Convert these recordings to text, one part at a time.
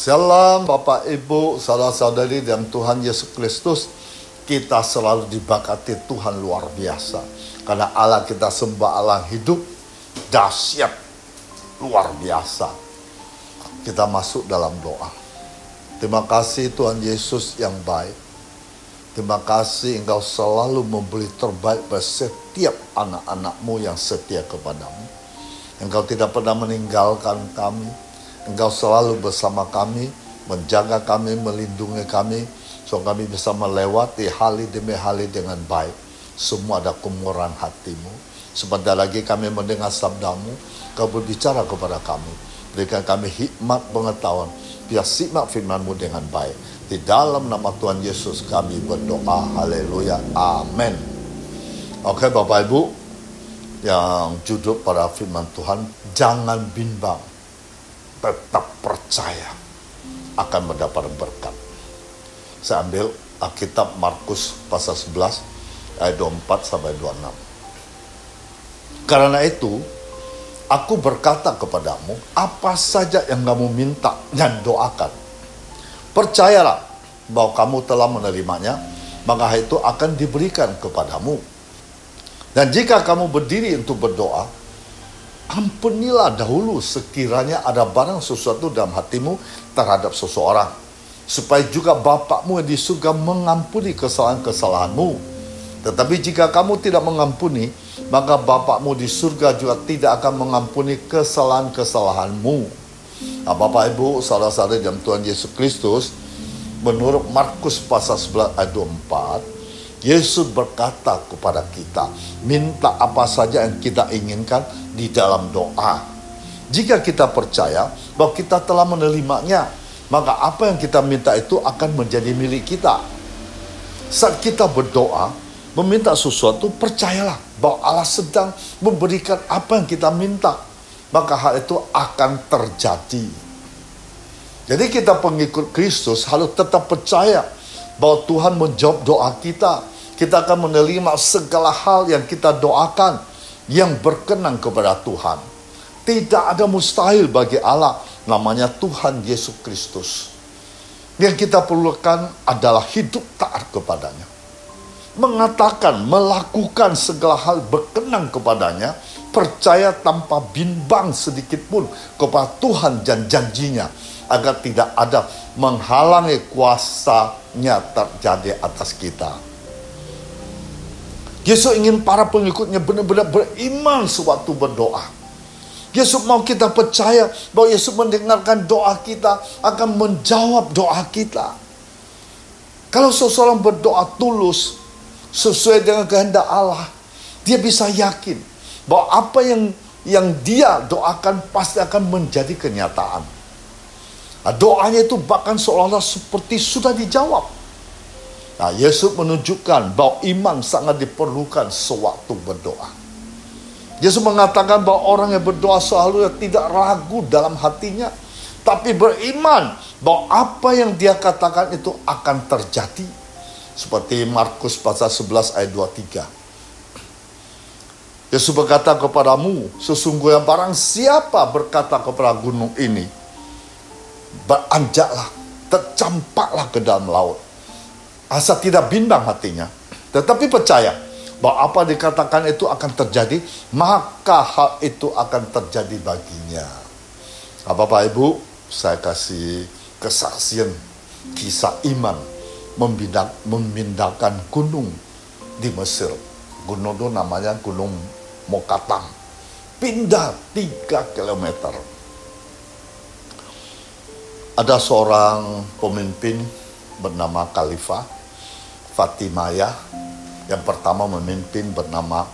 Salam Bapak Ibu, saudara-saudari dalam Tuhan Yesus Kristus. Kita selalu diberkati Tuhan luar biasa. Karena Allah kita sembah Allah hidup, dahsyat, luar biasa. Kita masuk dalam doa. Terima kasih Tuhan Yesus yang baik. Terima kasih Engkau selalu memberi terbaik pada setiap anak-anak-Mu yang setia kepadamu. Engkau tidak pernah meninggalkan kami. Engkau selalu bersama kami, menjaga kami, melindungi kami, so kami bisa melewati hari demi hari dengan baik. Semua ada kemurahan hati-Mu. Sebentar lagi kami mendengar sabda-Mu, Kau berbicara kepada kami. Berikan kami hikmat pengetahuan, biar simak firman-Mu dengan baik. Di dalam nama Tuhan Yesus kami berdoa, haleluya, amin. Oke Bapak Ibu, yang judul pada firman Tuhan, jangan bimbang. Tetap percaya akan mendapat berkat. Saya ambil Alkitab Markus pasal 11 ayat 24 sampai 26. Karena itu aku berkata kepadamu, apa saja yang kamu minta dan doakan, percayalah bahwa kamu telah menerimanya, maka itu akan diberikan kepadamu. Dan jika kamu berdiri untuk berdoa, ampunilah dahulu sekiranya ada barang sesuatu dalam hatimu terhadap seseorang, supaya juga Bapakmu yang di surga mengampuni kesalahan-kesalahanmu. Tetapi jika kamu tidak mengampuni, maka Bapakmu di surga juga tidak akan mengampuni kesalahan-kesalahanmu. Nah, Bapak Ibu, saudara-saudari dalam Tuhan Yesus Kristus, menurut Markus pasal 11 ayat 24, Yesus berkata kepada kita, minta apa saja yang kita inginkan di dalam doa. Jika kita percaya bahwa kita telah menerimanya, maka apa yang kita minta itu akan menjadi milik kita. Saat kita berdoa, meminta sesuatu, percayalah bahwa Allah sedang memberikan apa yang kita minta. Maka hal itu akan terjadi. Jadi kita pengikut Kristus harus tetap percaya bahwa Tuhan menjawab doa kita. Kita akan menerima segala hal yang kita doakan yang berkenan kepada Tuhan. Tidak ada mustahil bagi Allah, namanya Tuhan Yesus Kristus. Yang kita perlukan adalah hidup taat kepadanya. Mengatakan, melakukan segala hal berkenan kepadanya, percaya tanpa bimbang sedikit pun kepada Tuhan dan janjinya, agar tidak ada menghalangi kuasanya terjadi atas kita. Yesus ingin para pengikutnya benar-benar beriman sewaktu berdoa. Yesus mau kita percaya bahwa Yesus mendengarkan doa kita, akan menjawab doa kita. Kalau seseorang berdoa tulus, sesuai dengan kehendak Allah, dia bisa yakin bahwa apa yang dia doakan pasti akan menjadi kenyataan. Nah, doanya itu bahkan seolah-olah seperti sudah dijawab. Nah, Yesus menunjukkan bahwa iman sangat diperlukan sewaktu berdoa. Yesus mengatakan bahwa orang yang berdoa selalu tidak ragu dalam hatinya, tapi beriman bahwa apa yang dia katakan itu akan terjadi. Seperti Markus pasal 11 ayat 23. Yesus berkata kepadamu, sesungguhnya barang siapa berkata kepada gunung ini, beranjaklah, tercampaklah ke dalam laut, asal tidak bimbang hatinya, tetapi percaya bahwa apa dikatakan itu akan terjadi, maka hal itu akan terjadi baginya. Nah, Bapak Ibu, saya kasih kesaksian kisah iman memindahkan gunung di Mesir. Gunung itu namanya Gunung Mokattam. Pindah 3 kilometer. Ada seorang pemimpin bernama Khalifah Fatimiyah, yang pertama memimpin bernama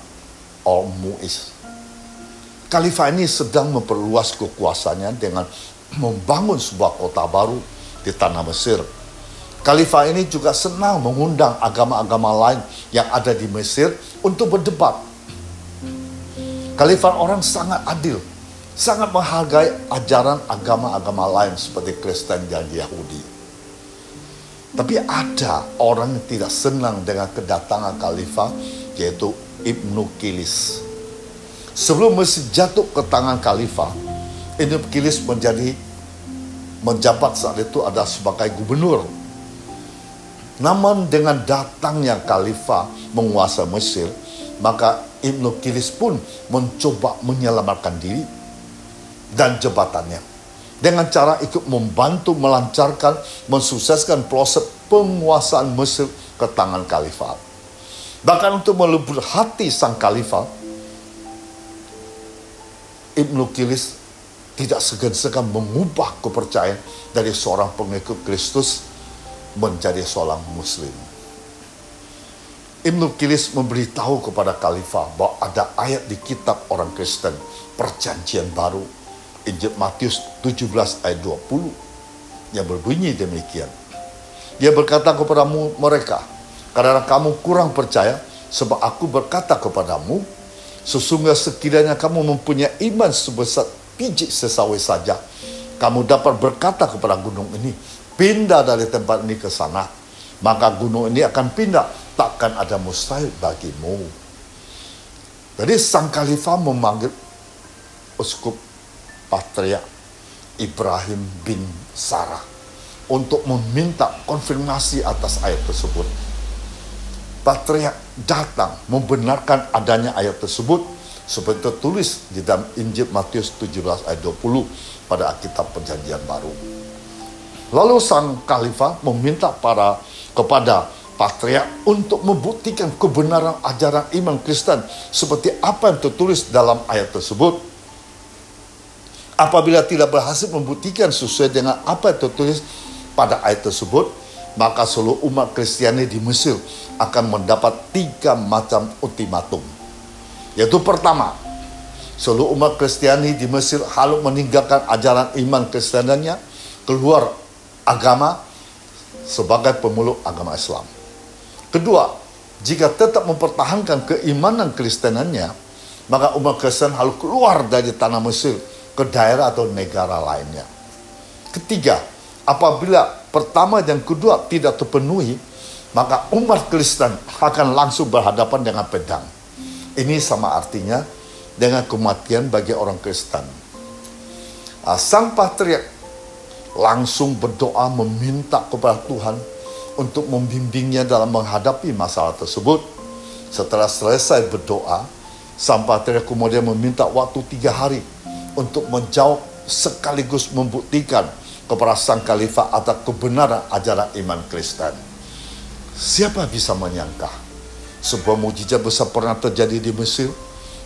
Al-Mu'iz. Khalifah ini sedang memperluas kekuasaannya dengan membangun sebuah kota baru di tanah Mesir. Khalifah ini juga senang mengundang agama-agama lain yang ada di Mesir untuk berdebat. Khalifah orang sangat adil, sangat menghargai ajaran agama-agama lain seperti Kristen dan Yahudi. Tapi ada orang yang tidak senang dengan kedatangan Khalifah, yaitu Ibnu Kilis. Sebelum Mesir jatuh ke tangan Khalifah, Ibnu Kilis menjadi menjabat saat itu adalah sebagai gubernur. Namun dengan datangnya khalifah menguasai Mesir, maka Ibnu Kilis pun mencoba menyelamatkan diri dan jabatannya dengan cara ikut membantu melancarkan, mensukseskan proses penguasaan Mesir ke tangan khalifah. Bahkan untuk melebur hati sang khalifah, Ibnu Kilis tidak segan-segan mengubah kepercayaan dari seorang pengikut Kristus menjadi seorang Muslim. Ibnu Kilis memberitahu kepada khalifah bahwa ada ayat di kitab orang Kristen, Perjanjian Baru, Injil Matius 17 ayat 20, yang berbunyi demikian. Dia berkata kepada mereka, karena kamu kurang percaya, sebab aku berkata kepadamu, sesungguhnya sekiranya kamu mempunyai iman sebesar biji sesawi saja, kamu dapat berkata kepada gunung ini, pindah dari tempat ini ke sana, maka gunung ini akan pindah, takkan ada mustahil bagimu. Jadi sang khalifah memanggil uskup patriark Ibrahim bin Sarah untuk meminta konfirmasi atas ayat tersebut. Patriark datang membenarkan adanya ayat tersebut seperti tertulis di dalam Injil Matius 17 ayat 20 pada Alkitab Perjanjian Baru. Lalu sang khalifah meminta kepada patriark untuk membuktikan kebenaran ajaran iman Kristen seperti apa yang tertulis dalam ayat tersebut. Apabila tidak berhasil membuktikan sesuai dengan apa yang tertulis pada ayat tersebut, maka seluruh umat Kristiani di Mesir akan mendapat 3 macam ultimatum. Yaitu pertama, seluruh umat Kristiani di Mesir harus meninggalkan ajaran iman Kristenannya, keluar agama sebagai pemeluk agama Islam. Kedua, jika tetap mempertahankan keimanan Kristenannya, maka umat Kristen harus keluar dari tanah Mesir ke daerah atau negara lainnya. Ketiga, apabila pertama dan kedua tidak terpenuhi, maka umat Kristen akan langsung berhadapan dengan pedang. Ini sama artinya dengan kematian bagi orang Kristen. Sang patriark langsung berdoa meminta kepada Tuhan untuk membimbingnya dalam menghadapi masalah tersebut. Setelah selesai berdoa, sang patriark kemudian meminta waktu 3 hari untuk menjawab sekaligus membuktikan kepada sang khalifah atas kebenaran ajaran iman Kristen. Siapa bisa menyangka sebuah mukjizat besar pernah terjadi di Mesir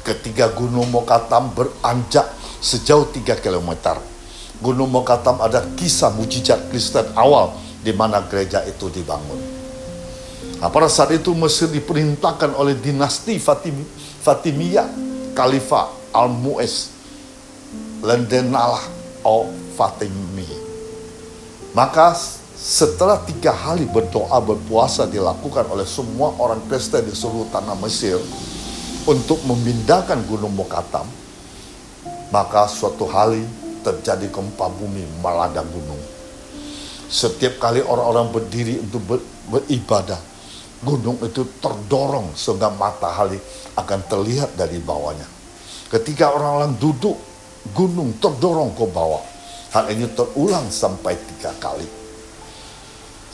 ketika Gunung Mokatam beranjak sejauh 3 km. Gunung Mokatam ada kisah mukjizat Kristen awal di mana gereja itu dibangun. Pada saat itu Mesir diperintahkan oleh dinasti Fatimiyah, Khalifah Al-Mu'izz Lendenalah Fatimi. Maka setelah 3 hari berdoa berpuasa dilakukan oleh semua orang Kristen di seluruh tanah Mesir untuk memindahkan Gunung Mokatam, maka suatu hari terjadi gempa bumi melanda gunung. Setiap kali orang-orang berdiri untuk beribadah, gunung itu terdorong sehingga matahari akan terlihat dari bawahnya. Ketika orang-orang duduk, gunung terdorong ke bawah. Hal ini terulang sampai 3 kali.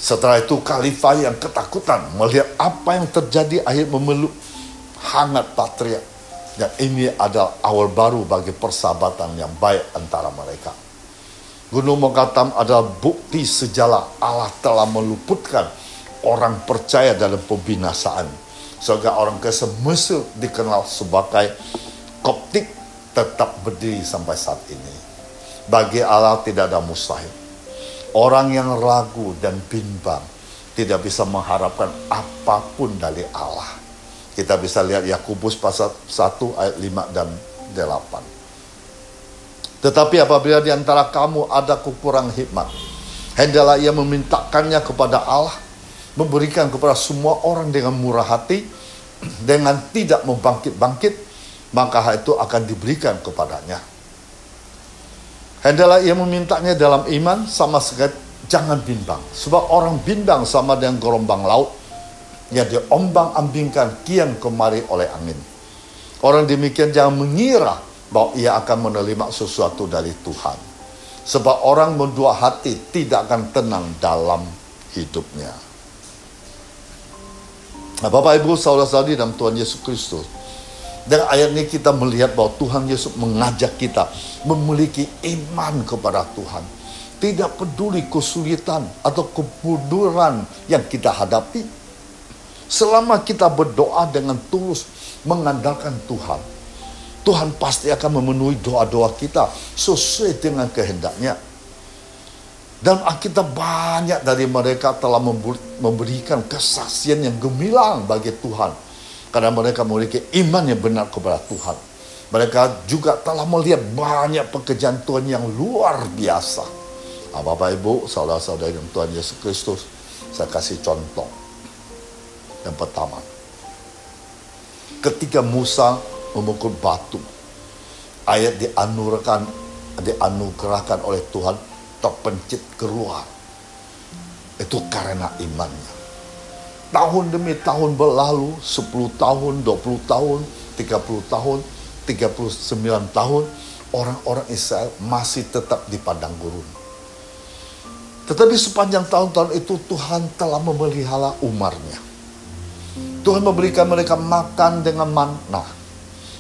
Setelah itu khalifah yang ketakutan melihat apa yang terjadi akhirnya memeluk hangat patriark. Dan ini adalah awal baru bagi persahabatan yang baik antara mereka. Gunung Mokatam adalah bukti sejarah Allah telah meluputkan orang percaya dalam pembinasaan. Sehingga orang Kristen Mesir dikenal sebagai Koptik tetap berdiri sampai saat ini. Bagi Allah tidak ada mustahil. Orang yang ragu dan bimbang tidak bisa mengharapkan apapun dari Allah. Kita bisa lihat Yakobus pasal 1 ayat 5 dan 8. Tetapi apabila di antara kamu ada kekurangan hikmat, hendaklah ia memintakannya kepada Allah, memberikan kepada semua orang dengan murah hati, dengan tidak membangkit-bangkit, maka hal itu akan diberikan kepadanya. Hendaklah ia memintanya dalam iman, sama sekali jangan bimbang. Sebab orang bimbang sama dengan gelombang laut yang diombang-ambingkan kian kemari oleh angin. Orang demikian jangan mengira bahwa ia akan menerima sesuatu dari Tuhan. Sebab orang berdua hati tidak akan tenang dalam hidupnya. Nah, Bapak Ibu saudara-saudari dalam Tuhan Yesus Kristus, dengan ayat ini kita melihat bahwa Tuhan Yesus mengajak kita memiliki iman kepada Tuhan. Tidak peduli kesulitan atau kemunduran yang kita hadapi. Selama kita berdoa dengan tulus mengandalkan Tuhan, Tuhan pasti akan memenuhi doa-doa kita sesuai dengan kehendaknya. Dan kita banyak dari mereka telah memberikan kesaksian yang gemilang bagi Tuhan. Karena mereka memiliki iman yang benar kepada Tuhan. Mereka juga telah melihat banyak pekerjaan Tuhan yang luar biasa. Bapak Ibu, saudara-saudari dalam Tuhan Yesus Kristus, saya kasih contoh. Yang pertama, ketika Musa memukul batu, ayat dianugerahkan oleh Tuhan, terpencit keluar. Itu karena imannya. Tahun demi tahun berlalu, 10 tahun, 20 tahun, 30 tahun, 39 tahun, orang-orang Israel masih tetap di padang gurun. Tetapi sepanjang tahun-tahun itu Tuhan telah memelihara umatnya. Tuhan memberikan mereka makan dengan manna.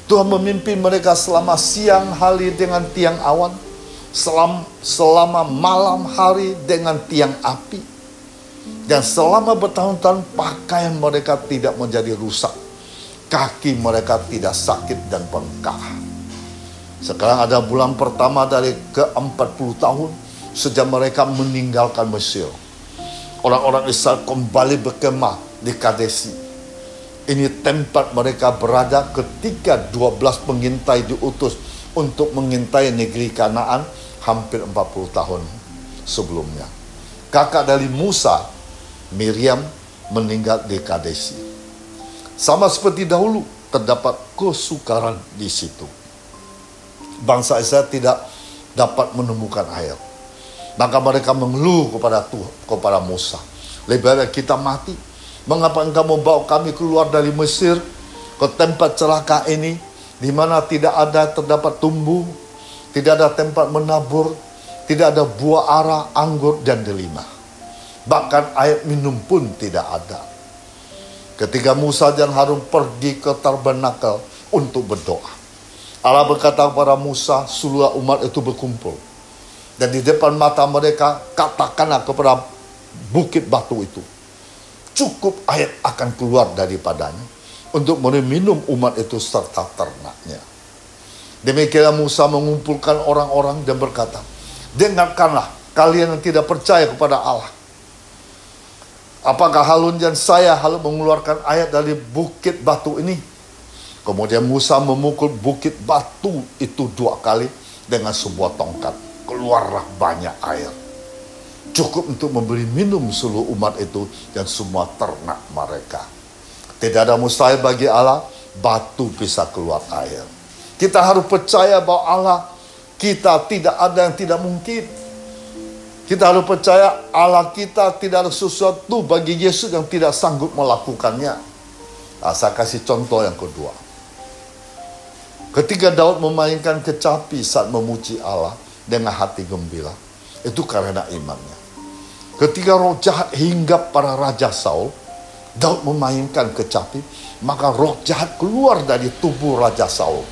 Tuhan memimpin mereka selama siang hari dengan tiang awan, selama malam hari dengan tiang api. Dan selama bertahun-tahun pakaian mereka tidak menjadi rusak. Kaki mereka tidak sakit dan bengkak. Sekarang ada bulan pertama dari ke-40 tahun sejak mereka meninggalkan Mesir. Orang-orang Israel kembali berkemah di Kadesi. Ini tempat mereka berada ketika 12 pengintai diutus untuk mengintai negeri Kanaan hampir 40 tahun sebelumnya. Kakak dari Musa, Miriam, meninggal di Kadesi. Sama seperti dahulu, terdapat kesukaran di situ. Bangsa Israel tidak dapat menemukan air. Maka mereka mengeluh kepada Musa. Lebih baik kita mati. Mengapa engkau membawa kami keluar dari Mesir ke tempat celaka ini, di mana tidak ada terdapat tumbuh, tidak ada tempat menabur, tidak ada buah ara, anggur, dan delima. Bahkan air minum pun tidak ada. Ketika Musa dan Harun pergi ke tabernakel untuk berdoa, Allah berkata kepada Musa, suruhlah umat itu berkumpul. Dan di depan mata mereka, katakanlah kepada bukit batu itu, cukup air akan keluar daripadanya untuk meminum umat itu serta ternaknya. Demikianlah Musa mengumpulkan orang-orang dan berkata, dengarkanlah kalian yang tidak percaya kepada Allah. Apakah Harun dan saya harus mengeluarkan air dari bukit batu ini? Kemudian Musa memukul bukit batu itu 2 kali dengan sebuah tongkat. Keluarlah banyak air. Cukup untuk memberi minum seluruh umat itu dan semua ternak mereka. Tidak ada mustahil bagi Allah, batu bisa keluar air. Kita harus percaya bahwa Allah kita tidak ada yang tidak mungkin. Kita harus percaya Allah kita tidak ada sesuatu bagi Yesus yang tidak sanggup melakukannya. Saya kasih contoh yang kedua. Ketika Daud memainkan kecapi saat memuji Allah dengan hati gembira, itu karena imannya. Ketika roh jahat hinggap pada Raja Saul, Daud memainkan kecapi, maka roh jahat keluar dari tubuh Raja Saul.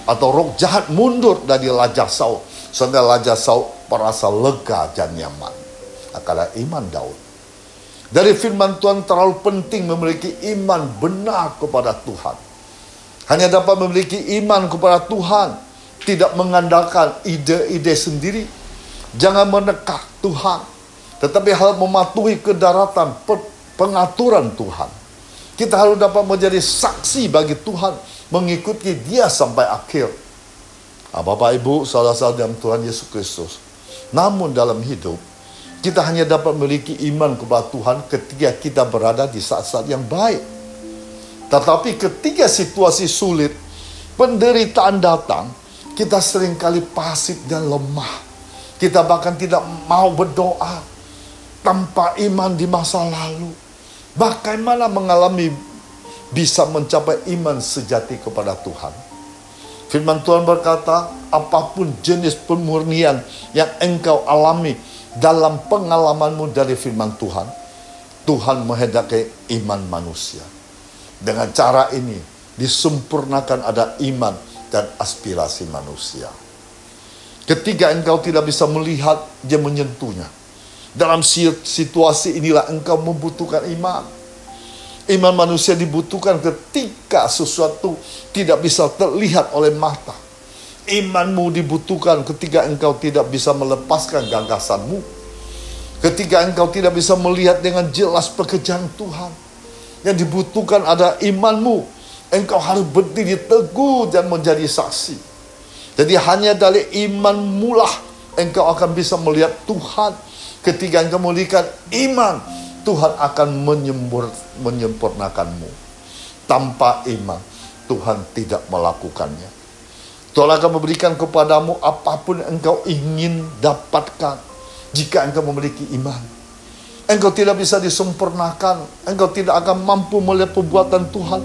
Atau roh jahat mundur dari Raja Saul, sehingga Raja Saul merasa lega dan nyaman. Karena iman Daud. Dari firman Tuhan terlalu penting memiliki iman benar kepada Tuhan. Hanya dapat memiliki iman kepada Tuhan, tidak mengandalkan ide-ide sendiri. Jangan menekak Tuhan, tetapi harus mematuhi kedaratan pengaturan Tuhan. Kita harus dapat menjadi saksi bagi Tuhan, mengikuti Dia sampai akhir. Bapak Ibu, saudara-saudara dalam Tuhan Yesus Kristus. Namun dalam hidup, kita hanya dapat memiliki iman kepada Tuhan ketika kita berada di saat-saat yang baik. Tetapi ketika situasi sulit, penderitaan datang, kita seringkali pasif dan lemah. Kita bahkan tidak mau berdoa tanpa iman di masa lalu. Bagaimana bisa mencapai iman sejati kepada Tuhan? Firman Tuhan berkata, apapun jenis pemurnian yang engkau alami dalam pengalamanmu dari firman Tuhan, Tuhan menghendaki iman manusia. Dengan cara ini disempurnakan ada iman dan aspirasi manusia. Ketika engkau tidak bisa melihat, dia menyentuhnya. Dalam situasi inilah engkau membutuhkan iman. Iman manusia dibutuhkan ketika sesuatu tidak bisa terlihat oleh mata. Imanmu dibutuhkan ketika engkau tidak bisa melepaskan gagasanmu. Ketika engkau tidak bisa melihat dengan jelas pekerjaan Tuhan. Yang dibutuhkan ada imanmu. Engkau harus berdiri teguh dan menjadi saksi. Jadi hanya dari imanmu lah engkau akan bisa melihat Tuhan. Ketika engkau memiliki iman, Tuhan akan menyempurnakanmu. Tanpa iman, Tuhan tidak melakukannya. Tuhan akan memberikan kepadamu apapun yang engkau ingin dapatkan jika engkau memiliki iman. Engkau tidak bisa disempurnakan, engkau tidak akan mampu melihat perbuatan Tuhan,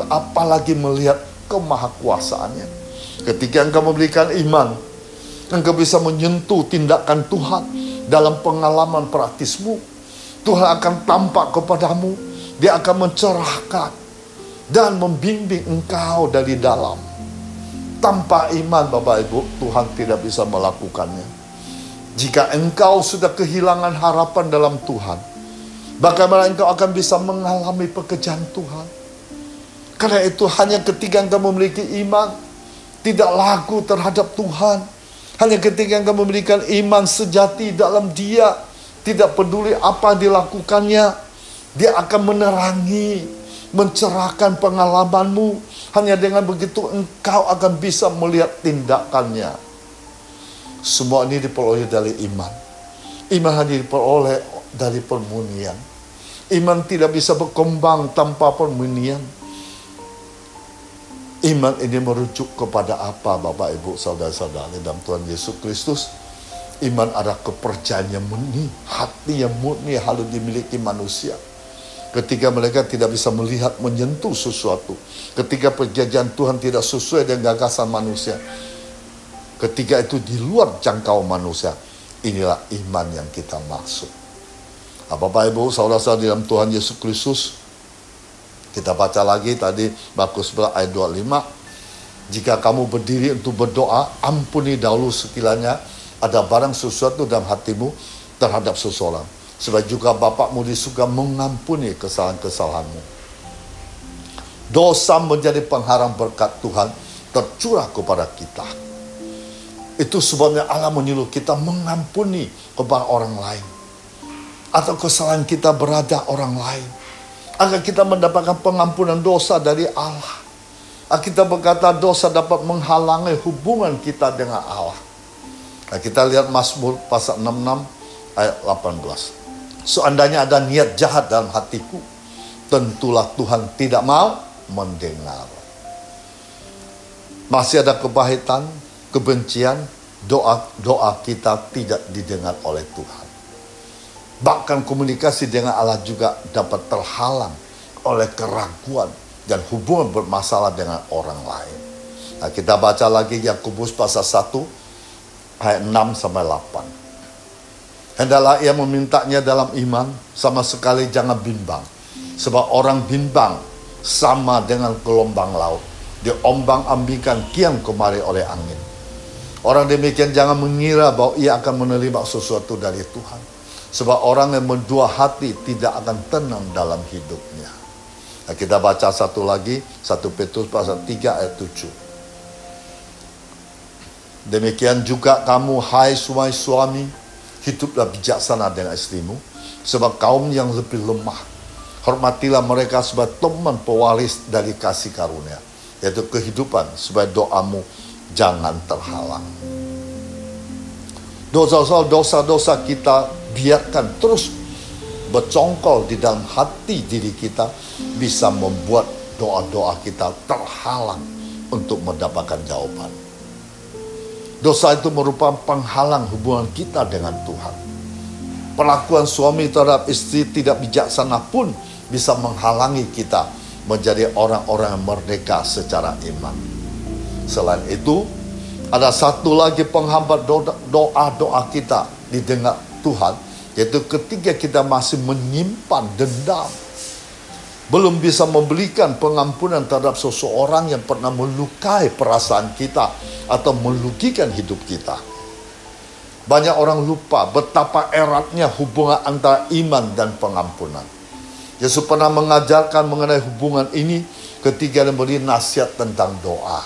apalagi melihat kemahakuasaannya. Ketika engkau memberikan iman, engkau bisa menyentuh tindakan Tuhan dalam pengalaman praktismu. Tuhan akan tampak kepadamu, dia akan mencerahkan dan membimbing engkau dari dalam. Tanpa iman, Bapak Ibu, Tuhan tidak bisa melakukannya. Jika engkau sudah kehilangan harapan dalam Tuhan, bagaimana engkau akan bisa mengalami pekerjaan Tuhan? Karena itu hanya ketika engkau memiliki iman, tidak lagu terhadap Tuhan. Hanya ketika engkau memberikan iman sejati dalam Dia, tidak peduli apa dilakukannya, Dia akan menerangi, mencerahkan pengalamanmu. Hanya dengan begitu engkau akan bisa melihat tindakannya. Semua ini diperoleh dari iman. Iman hanya diperoleh dari permunian. Iman tidak bisa berkembang tanpa permunian. Iman ini merujuk kepada apa, Bapak, Ibu, saudara-saudara dalam Tuhan Yesus Kristus? Iman adalah kepercayaan yang murni, hati yang murni harus dimiliki manusia. Ketika mereka tidak bisa melihat, menyentuh sesuatu. Ketika perjanjian Tuhan tidak sesuai dengan gagasan manusia. Ketika itu di luar jangkau manusia. Inilah iman yang kita maksud. Bapak, Ibu, saudara-saudara dalam Tuhan Yesus Kristus. Kita baca lagi tadi Markus 11 ayat 25. Jika kamu berdiri untuk berdoa, ampuni dahulu sekiranya ada barang sesuatu dalam hatimu terhadap seseorang. Sebab juga Bapakmu di surga mengampuni kesalahan-kesalahanmu. Dosa menjadi penghalang berkat Tuhan tercurah kepada kita. Itu sebabnya Allah menyuruh kita mengampuni kepada orang lain. Atau kesalahan kita berada orang lain. Agar kita mendapatkan pengampunan dosa dari Allah. Kita berkata dosa dapat menghalangi hubungan kita dengan Allah. Nah, kita lihat Mazmur pasal 66 ayat 18. Seandainya ada niat jahat dalam hatiku, tentulah Tuhan tidak mau mendengar. Masih ada kepahitan, kebencian, doa kita tidak didengar oleh Tuhan. Bahkan komunikasi dengan Allah juga dapat terhalang oleh keraguan dan hubungan bermasalah dengan orang lain. Nah, kita baca lagi Yakobus pasal 1 ayat 6 sampai 8. Hendaklah ia memintanya dalam iman, sama sekali jangan bimbang. Sebab orang bimbang sama dengan gelombang laut, diombang-ambingkan kian kemari oleh angin. Orang demikian jangan mengira bahwa ia akan menerima sesuatu dari Tuhan. Sebab orang yang berdua hati tidak akan tenang dalam hidupnya. Nah, kita baca satu lagi, 1 Petrus pasal 3 ayat 7. Demikian juga kamu, hai suami, hiduplah bijaksana dengan istrimu, sebab kaum yang lebih lemah. Hormatilah mereka sebagai teman pewaris dari kasih karunia, yaitu kehidupan, supaya doamu jangan terhalang. Dosa-dosa kita biarkan terus bercongkol di dalam hati diri kita, bisa membuat doa-doa kita terhalang untuk mendapatkan jawaban. Dosa itu merupakan penghalang hubungan kita dengan Tuhan. Perlakuan suami terhadap istri tidak bijaksana pun bisa menghalangi kita menjadi orang-orang yang merdeka secara iman. Selain itu, ada satu lagi penghambat doa-doa kita didengar Tuhan, yaitu ketika kita masih menyimpan dendam, belum bisa memberikan pengampunan terhadap seseorang yang pernah melukai perasaan kita atau merugikan hidup kita. Banyak orang lupa betapa eratnya hubungan antara iman dan pengampunan. Yesus pernah mengajarkan mengenai hubungan ini ketika memberi nasihat tentang doa.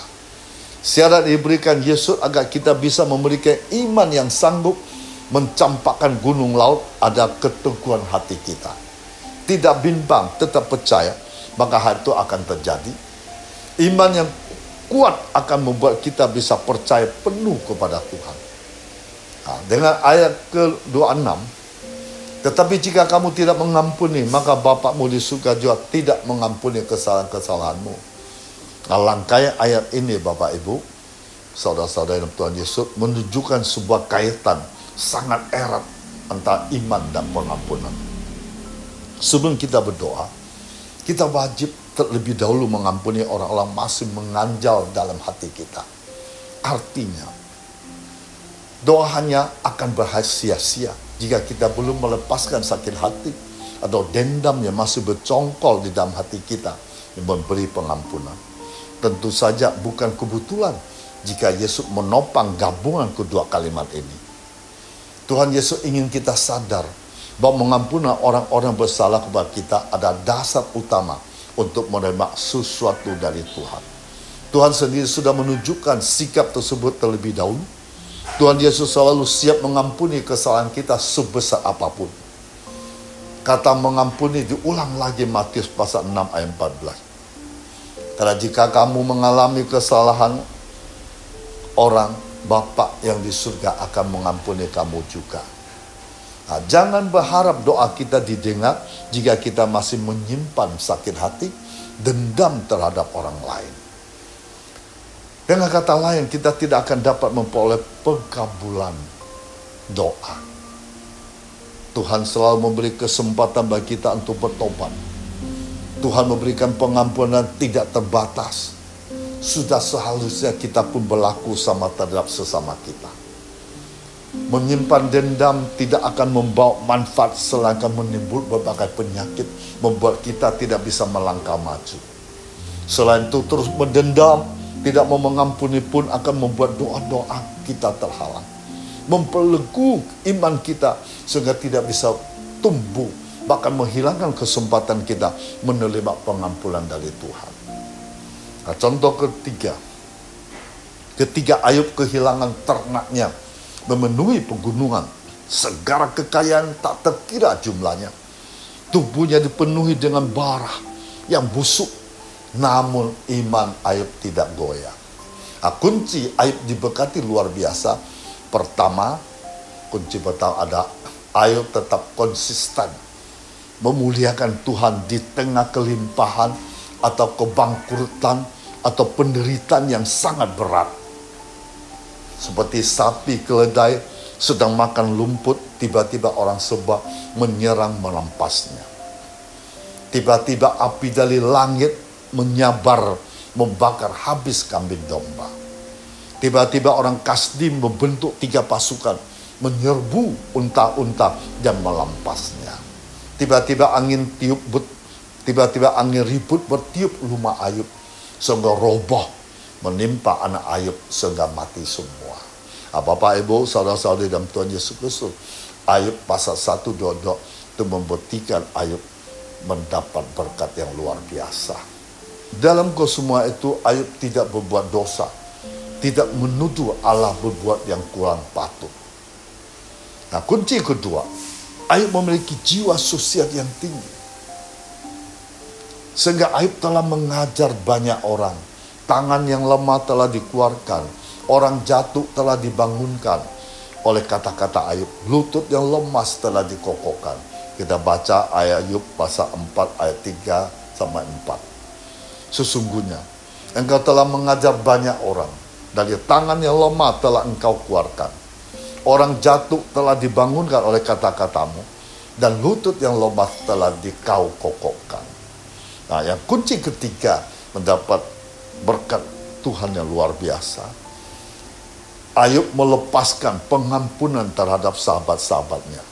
Syarat diberikan Yesus agar kita bisa memberikan iman yang sanggup mencampakkan gunung laut ada keteguhan hati kita. Tidak bimbang, tetap percaya, maka hal itu akan terjadi. Iman yang kuat akan membuat kita bisa percaya penuh kepada Tuhan. Nah, dengan ayat ke-26, tetapi jika kamu tidak mengampuni, maka Bapakmu di surga juga tidak mengampuni kesalahan-kesalahanmu. Nah, rangkaian ayat ini Bapak Ibu, saudara-saudara dalam Tuhan Yesus, menunjukkan sebuah kaitan sangat erat antara iman dan pengampunan. Sebelum kita berdoa, kita wajib terlebih dahulu mengampuni orang-orang masih menganjal dalam hati kita. Artinya, doa hanya akan bersia-sia jika kita belum melepaskan sakit hati atau dendam yang masih bercongkol di dalam hati kita yang memberi pengampunan. Tentu saja bukan kebetulan jika Yesus menopang gabungan kedua kalimat ini. Tuhan Yesus ingin kita sadar bahwa mengampuni orang-orang bersalah kepada kita adalah dasar utama untuk menerima sesuatu dari Tuhan. Tuhan sendiri sudah menunjukkan sikap tersebut terlebih dahulu. Tuhan Yesus selalu siap mengampuni kesalahan kita sebesar apapun. Kata mengampuni diulang lagi Matius pasal 6 ayat 14. Karena jika kamu mengalami kesalahan orang, Bapa yang di surga akan mengampuni kamu juga. Nah, jangan berharap doa kita didengar jika kita masih menyimpan sakit hati, dendam terhadap orang lain. Dengan kata lain, kita tidak akan dapat memperoleh pengabulan doa. Tuhan selalu memberi kesempatan bagi kita untuk bertobat. Tuhan memberikan pengampunan tidak terbatas. Sudah seharusnya kita pun berlaku sama terhadap sesama kita. Menyimpan dendam tidak akan membawa manfaat selain menimbul berbagai penyakit, membuat kita tidak bisa melangkah maju. Selain itu terus mendendam, tidak mau mengampuni pun akan membuat doa-doa kita terhalang. Memperleguh iman kita sehingga tidak bisa tumbuh, bahkan menghilangkan kesempatan kita menerima pengampunan dari Tuhan. Nah, contoh ketiga, ketika Ayub kehilangan ternaknya, memenuhi pegunungan, segala kekayaan tak terkira jumlahnya. Tubuhnya dipenuhi dengan bara yang busuk, namun iman Ayub tidak goyah. Nah, kunci Ayub diberkati luar biasa. Pertama, kunci pertama ada Ayub tetap konsisten memuliakan Tuhan di tengah kelimpahan atau kebangkrutan atau penderitaan yang sangat berat. Seperti sapi keledai sedang makan lumput, tiba-tiba orang sebab menyerang merampasnya. Tiba-tiba api dari langit menyabar, membakar habis kambing domba. Tiba-tiba orang Kasdim membentuk 3 pasukan, menyerbu unta-unta dan melampasnya. Tiba-tiba angin ribut bertiup rumah Ayub sehingga roboh menimpa anak Ayub sehingga mati semua. Bapak Ibu, saudara-saudari dalam Tuhan Yesus Kristus, Ayub pasal 1:22 itu membuktikan Ayub mendapat berkat yang luar biasa. Dalam semua itu Ayub tidak berbuat dosa, tidak menuduh Allah berbuat yang kurang patut. Nah, kunci kedua, Ayub memiliki jiwa sosial yang tinggi. Sehingga Ayub telah mengajar banyak orang. Tangan yang lemah telah dikeluarkan. Orang jatuh telah dibangunkan. Oleh kata-kata Ayub, lutut yang lemas telah dikokohkan. Kita baca Ayub pasal 4 ayat 3-4. Sesungguhnya, engkau telah mengajar banyak orang. Dari tangan yang lemah telah engkau keluarkan. Orang jatuh telah dibangunkan oleh kata-katamu, dan lutut yang lemah telah dikau kokohkan. Nah, yang kunci ketiga mendapat berkat Tuhan yang luar biasa. Ayub melepaskan pengampunan terhadap sahabat-sahabatnya.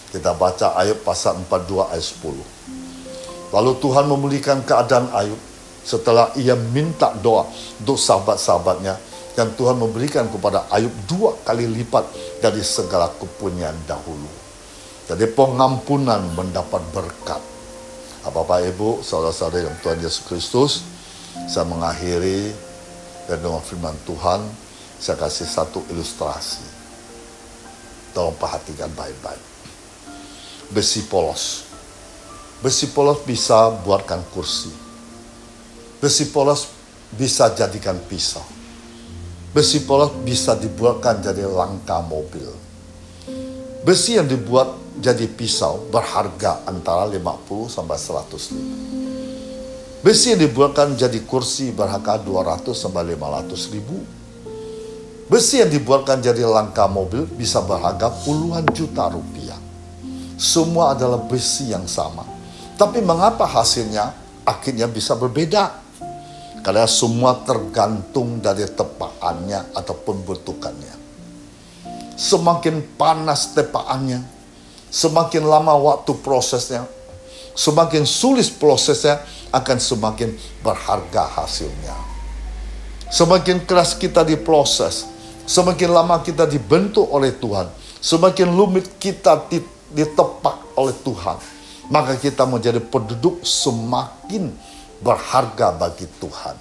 Kita baca Ayub pasal 42 ayat 10. Lalu Tuhan memulihkan keadaan Ayub setelah ia minta doa untuk sahabat-sahabatnya, dan Tuhan memberikan kepada Ayub 2 kali lipat dari segala kepunyaan dahulu. Jadi pengampunan mendapat berkat. Bapak Ibu, saudara-saudara yang Tuhan Yesus Kristus, saya mengakhiri dengan firman Tuhan. Saya kasih satu ilustrasi. Tolong perhatikan baik-baik. Besi polos. Besi polos bisa buatkan kursi. Besi polos bisa jadikan pisau. Besi polos bisa dibuatkan jadi langkah mobil. Besi yang dibuat jadi pisau berharga antara 50 sampai 100 ribu. Besi yang dibuatkan jadi kursi berharga 200 sampai 500 ribu. Besi yang dibuatkan jadi langkah mobil bisa berharga puluhan juta rupiah. Semua adalah besi yang sama. Tapi mengapa hasilnya akhirnya bisa berbeda? Karena semua tergantung dari tepaannya ataupun bentukannya. Semakin panas tepaannya, semakin lama waktu prosesnya, semakin sulit prosesnya, akan semakin berharga hasilnya. Semakin keras kita diproses, semakin lama kita dibentuk oleh Tuhan, semakin rumit kita ditepak oleh Tuhan, maka kita menjadi penduduk semakin berharga bagi Tuhan.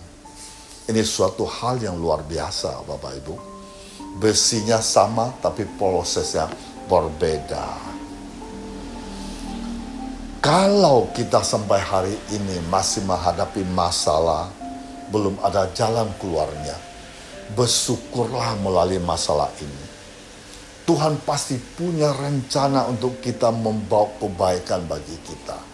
Ini suatu hal yang luar biasa, Bapak Ibu. Besinya sama, tapi prosesnya berbeda. Kalau kita sampai hari ini masih menghadapi masalah, belum ada jalan keluarnya, bersyukurlah melalui masalah ini. Tuhan pasti punya rencana untuk kita membawa kebaikan bagi kita.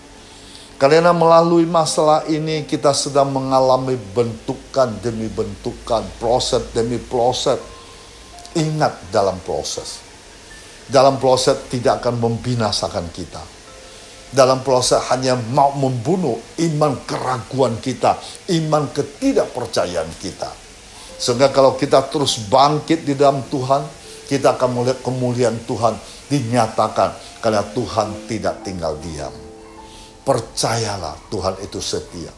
Karena melalui masalah ini kita sedang mengalami bentukan demi bentukan, proses demi proses. Ingat dalam proses. Dalam proses tidak akan membinasakan kita. Dalam proses hanya mau membunuh iman keraguan kita, iman ketidakpercayaan kita. Sehingga kalau kita terus bangkit di dalam Tuhan, kita akan melihat kemuliaan Tuhan dinyatakan karena Tuhan tidak tinggal diam. Percayalah, Tuhan itu setia.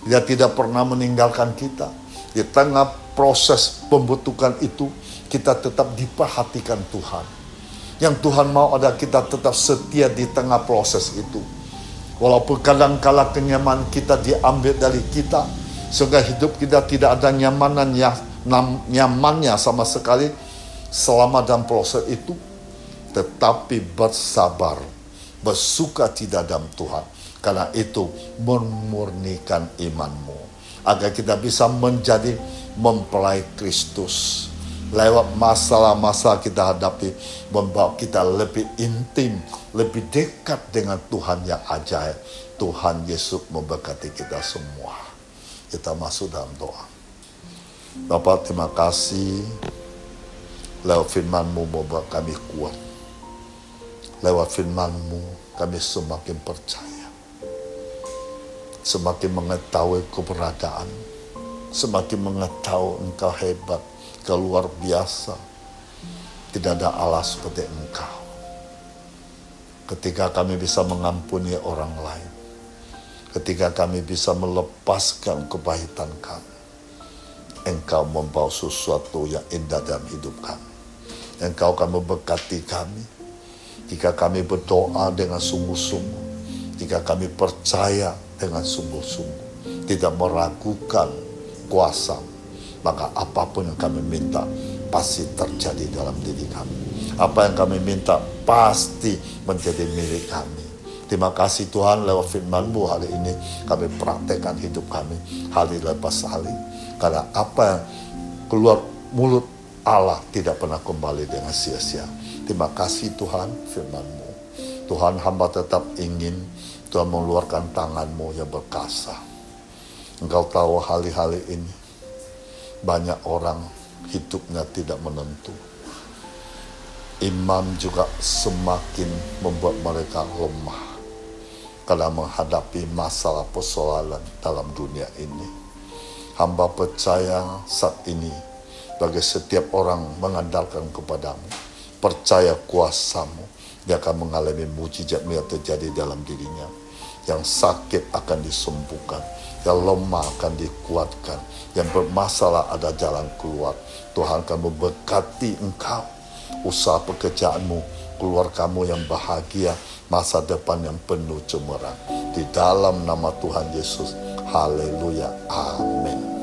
Dia tidak pernah meninggalkan kita. Di tengah proses pembentukan itu, kita tetap diperhatikan Tuhan. Yang Tuhan mau ada kita tetap setia di tengah proses itu. Walaupun kadang-kala kenyamanan kita diambil dari kita, sehingga hidup kita tidak ada nyamannya sama sekali selama dalam proses itu, tetapi bersabar, bersuka cita dalam Tuhan. Karena itu memurnikan imanmu, agar kita bisa menjadi mempelai Kristus. Lewat masalah-masalah kita hadapi, membawa kita lebih intim, lebih dekat dengan Tuhan yang ajaib. Tuhan Yesus memberkati kita semua. Kita masuk dalam doa. Bapa, terima kasih. Lewat firman-Mu membuat kami kuat. Lewat firman-Mu kami semakin percaya. Semakin mengetahui keberadaan, semakin mengetahui Engkau hebat, Engkau luar biasa. Tidak ada Allah seperti Engkau. Ketika kami bisa mengampuni orang lain, ketika kami bisa melepaskan kepahitan kami, Engkau membawa sesuatu yang indah dalam hidup kami. Engkau akan memberkati kami jika kami berdoa dengan sungguh-sungguh, jika kami percaya dengan sungguh-sungguh, tidak meragukan kuasa, maka apapun yang kami minta pasti terjadi dalam diri kami. Apa yang kami minta pasti menjadi milik kami. Terima kasih Tuhan, lewat firman-Mu hari ini kami praktekkan hidup kami hari lepas hari. Karena apa yang keluar mulut Allah tidak pernah kembali dengan sia-sia. Terima kasih Tuhan, firman-Mu. Tuhan, hamba tetap ingin Tuhan mengeluarkan tangan-Mu yang berkasa. Engkau tahu hari-hari ini banyak orang hidupnya tidak menentu. Iman juga semakin membuat mereka lemah karena menghadapi masalah persoalan dalam dunia ini. Hamba percaya saat ini, bagi setiap orang mengandalkan kepadamu, percaya kuasamu, dia akan mengalami mujizat yang terjadi dalam dirinya. Yang sakit akan disembuhkan, yang lemah akan dikuatkan, yang bermasalah ada jalan keluar. Tuhan akan memberkati engkau, usaha pekerjaanmu, keluar kamu yang bahagia, masa depan yang penuh cemerlang. Di dalam nama Tuhan Yesus, haleluya, amin.